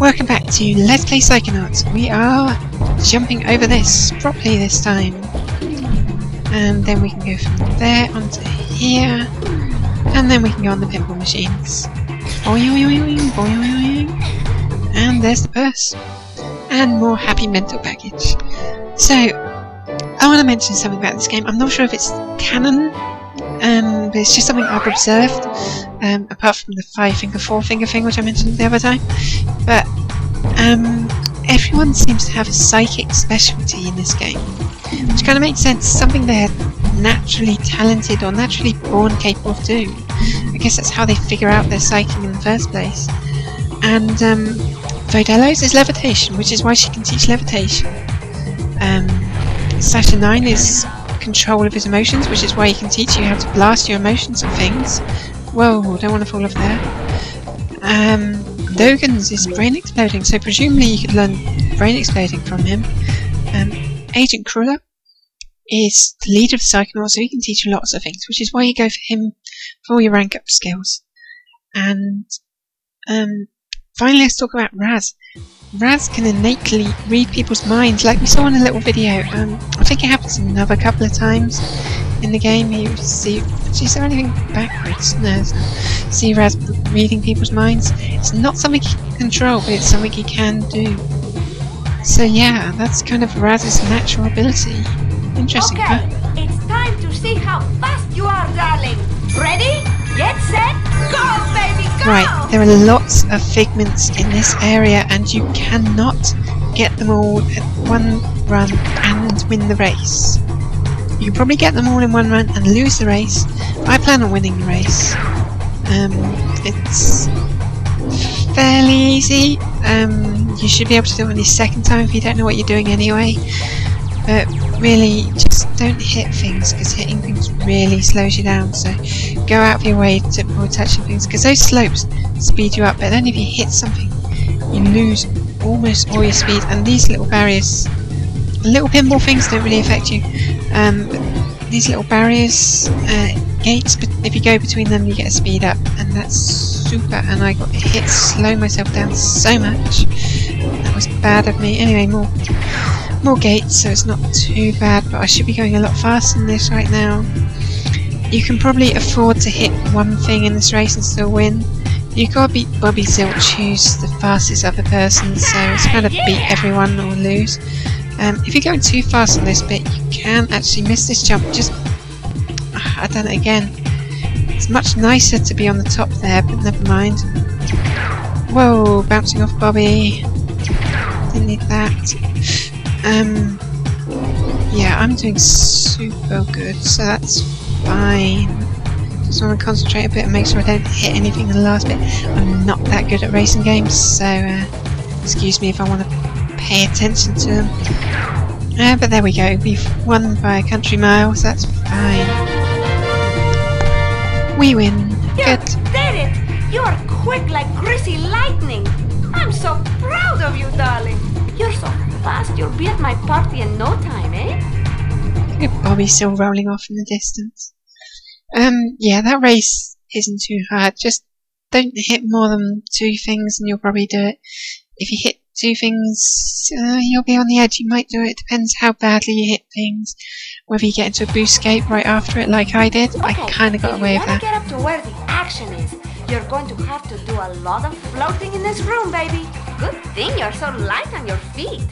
Welcome back to Let's Play Psychonauts. We are jumping over this properly this time. And then we can go from there onto here. And then we can go on the pinball machines. Boing, boing, boing, boing, boing. And there's the purse. And more happy mental baggage. So, I want to mention something about this game. I'm not sure if it's canon, but it's just something I've observed. Apart from the 5-finger, 4-finger thing which I mentioned the other time. But everyone seems to have a psychic specialty in this game, which kind of makes sense. Something they're naturally talented or naturally born capable of doing. I guess that's how they figure out their psychic in the first place. And Vodello's is levitation, which is why she can teach levitation. Sasha 9 is control of his emotions, which is why he can teach you how to blast your emotions at things. Whoa, don't want to fall off there. Logan's is brain exploding, so presumably you could learn brain exploding from him. Agent Kruller is the leader of the Psychonauts, so he can teach you lots of things, which is why you go for him for all your rank up skills. And finally, let's talk about Raz. Raz can innately read people's minds, like we saw in a little video. I think it happens another couple of times in the game. You see, is there anything backwards? No, it's not. See Raz reading people's minds. It's not something he can control, but it's something he can do. So yeah, that's kind of Raz's natural ability. Interesting, okay, huh? It's time to see how fast you are, darling. Ready? Get set, go, baby, go! Right, there are lots of figments in this area, and you cannot get them all at one run and win the race. You can probably get them all in one run and lose the race. I plan on winning the race. It's fairly easy. You should be able to do it on your second time if you don't know what you're doing anyway. But really, just don't hit things, because hitting things really slows you down. So go out of your way to avoid touching things, because those slopes speed you up. But then if you hit something, you lose almost all your speed. And these little barriers, little pinball things, don't really affect you. But these little barriers, gates, but if you go between them, you get a speed up, and that's super. And I got hit, slow myself down so much. That was bad of me. Anyway, more gates, so it's not too bad, but I should be going a lot faster than this right now. You can probably afford to hit one thing in this race and still win. You've got to beat Bobby Zilch, who's the fastest other person, so it's kind of beat everyone or lose. If you're going too fast on this bit, you can actually miss this jump. Just, I've done it again. It's much nicer to be on the top there, but never mind. Whoa, bouncing off Bobby. Didn't need that. Yeah, I'm doing super good, so that's fine. Just want to concentrate a bit and make sure I don't hit anything in the last bit. I'm not that good at racing games, so excuse me if I want to pay attention to them. But there we go, we've won by a country mile, so that's fine. We win. You Good. did it! You are quick like greasy lightning. I'm so proud of you, darling. You're so fast, you'll be at my party in no time, eh? Look at Bobby still rolling off in the distance. Yeah, that race isn't too hard. Just don't hit more than 2 things and you'll probably do it. If you hit 2 things, you'll be on the edge. You might do it. Depends how badly you hit things. Whether you get into a boostcape right after it like I did. Okay, I kind of got away with that. If you want to get up to where the action is, you're going to have to do a lot of floating in this room, baby. Good thing you're so light on your feet.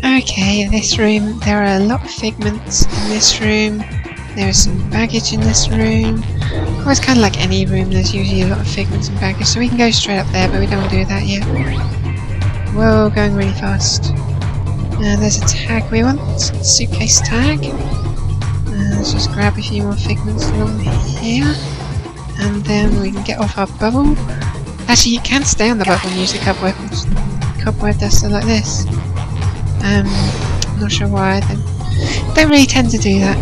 Okay, this room, there are a lot of figments in this room. There is some baggage in this room. Well, it's kind of like any room, there's usually a lot of figments and baggage, so we can go straight up there, but we don't want to do that yet. Whoa, going really fast. There's a tag we want, suitcase tag. Let's just grab a few more figments along here. And then we can get off our bubble. Actually, you can stay on the bubble and use the cobweb duster like this. Not sure why. I don't really tend to do that.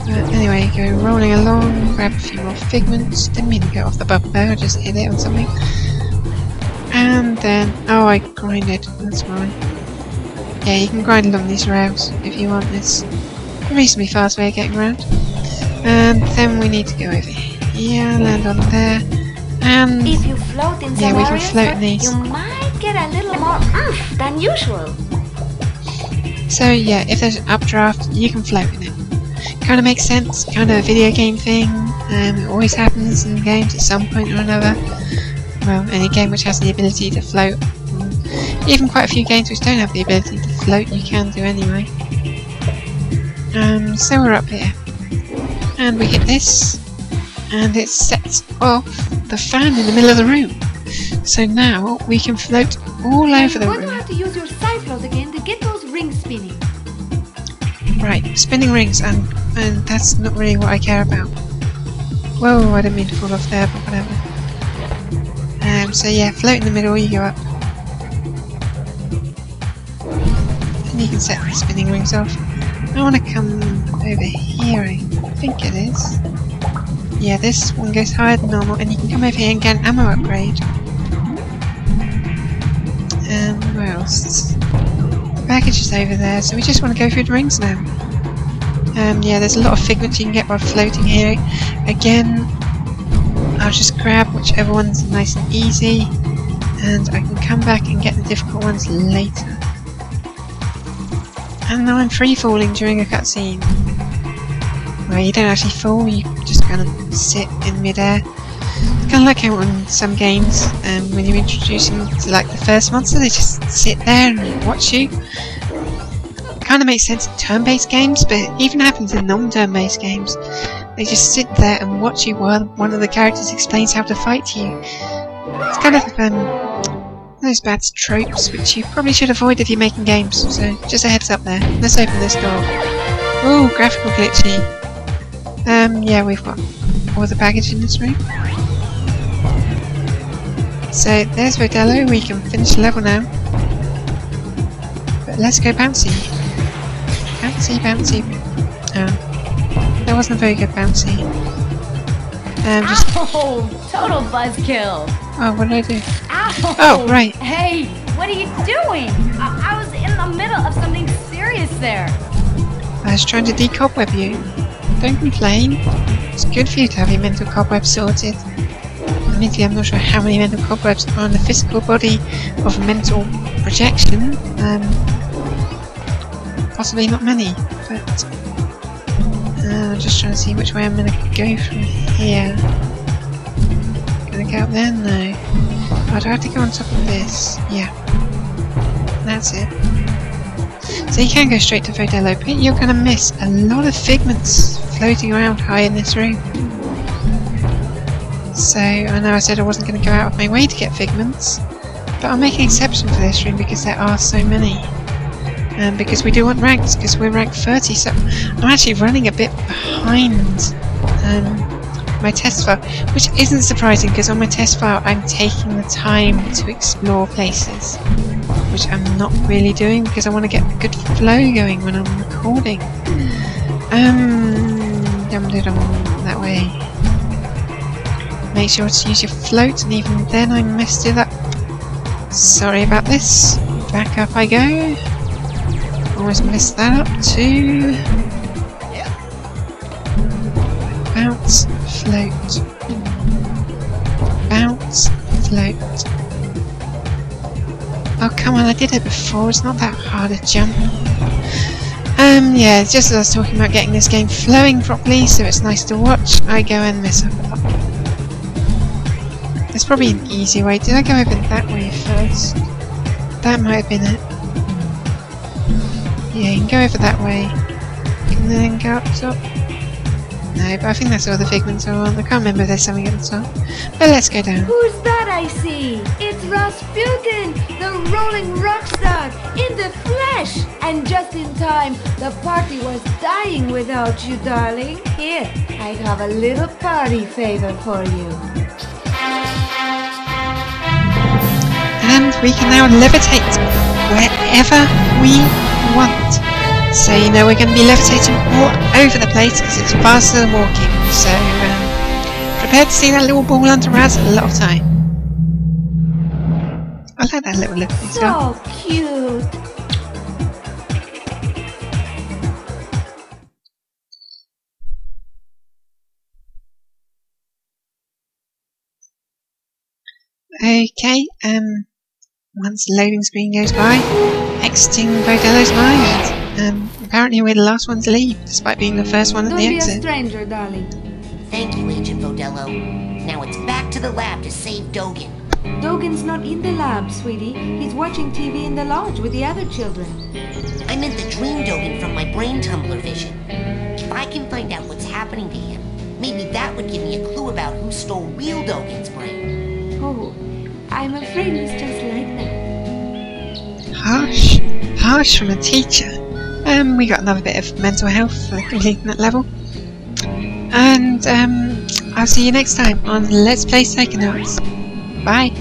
But anyway, go rolling along, grab a few more figments. Didn't mean to get off the bubble there, I just hit it on something. And then, oh, I grinded. That's why. Yeah, you can grind along these rails if you want. It's a reasonably fast way of getting around. And then we need to go over here, land on there, And If you float in yeah, some we can areas, float in these. you might get a little more oomph than usual. So yeah, if there's an updraft, you can float in it. Kind of makes sense, kind of a video game thing. It always happens in games at some point or another. Well, any game which has the ability to float. Even quite a few games which don't have the ability to float, you can do anyway. So we're up here. And we hit this. And it sets off the fan in the middle of the room. So now we can float all over the You're room. going to have to use your side float again to get those rings spinning. Right, spinning rings, and that's not really what I care about. Whoa, I didn't mean to fall off there, but whatever. So yeah, float in the middle, you go up. And you can set the spinning rings off. I want to come over here, I think it is. Yeah, this one goes higher than normal, and you can come over here and get an ammo upgrade. And where else? The package is over there, so we just want to go through the rings now. Yeah, there's a lot of figments you can get by floating here. Again, I'll just grab whichever one's nice and easy, and I can come back and get the difficult ones later. And now I'm free falling during a cutscene. Well, you don't actually fall, you just kind of sit in midair. It's kind of like how on some games, when you're introducing to like the first monster, they just sit there and watch you. It kind of makes sense in turn-based games, but it even happens in non-turn-based games. They just sit there and watch you while one of the characters explains how to fight you. It's kind of those bad tropes which you probably should avoid if you're making games, so just a heads up there. Let's open this door. Ooh, graphical glitchy. Yeah, we've got all the baggage in this room. So there's Vodello, we can finish the level now. But let's go bouncy. Bouncy, bouncy. Oh, that wasn't a very good bouncy. Ow! Total buzzkill! Oh, what did I do? Ow! Oh, right. Hey, what are you doing? I was in the middle of something serious there. I was trying to decobweb you. Don't complain. It's good for you to have your mental cobwebs sorted. Admittedly, I'm not sure how many mental cobwebs are on the physical body of a mental projection. Possibly not many, but I'm just trying to see which way I'm going to go from here. Going to go up there? No. Oh, do I have to go on top of this? Yeah. That's it. So you can go straight to Vodello, but you're going to miss a lot of figments floating around high in this room. So I know I said I wasn't going to go out of my way to get figments, but I'll make an exception for this room because there are so many. Because we do want ranks, because we're rank 30, so I'm actually running a bit behind my test file, which isn't surprising because on my test file I'm taking the time to explore places, which I'm not really doing because I want to get a good flow going when I'm recording. That way. Make sure to use your float, and even then I messed it up. Sorry about this. Back up I go. Almost messed that up too. Bounce, float. Bounce, float. Oh come on, I did it before, it's not that hard a jump. Yeah, just as I was talking about getting this game flowing properly so it's nice to watch, I go and mess up a lot. There's probably an easy way. Did I go over that way first? That might have been it. Yeah, you can go over that way. And then go up top. No, but I think that's all the figments are on. I can't remember if there's something at the top. But let's go down. Who's that I see? It's Rasputin, the rolling rock star, in the flesh! And just in time, the party was dying without you, darling. Here, I have a little party favor for you. And we can now levitate wherever we want. So you know we're going to be levitating all over the place because it's faster than walking. So prepare to see that little ball under Raz a lot of time. I like that little look he's got. So cute! Okay, once the loading screen goes by, exiting Vodello's mind. Apparently we're the last one to leave, despite being the first one at the exit. Don't be a stranger, darling. Thank you, Agent Vodello. Now it's back to the lab to save Dogen. Dogen's not in the lab, sweetie. He's watching TV in the lodge with the other children. I meant the dream Dogen from my brain tumbler vision. If I can find out what's happening to him, maybe that would give me a clue about who stole real Dogen's brain. Oh, I'm afraid he's just like that. Harsh from a teacher. We got another bit of mental health for completing that level. And I'll see you next time on Let's Play Psychonauts. Bye.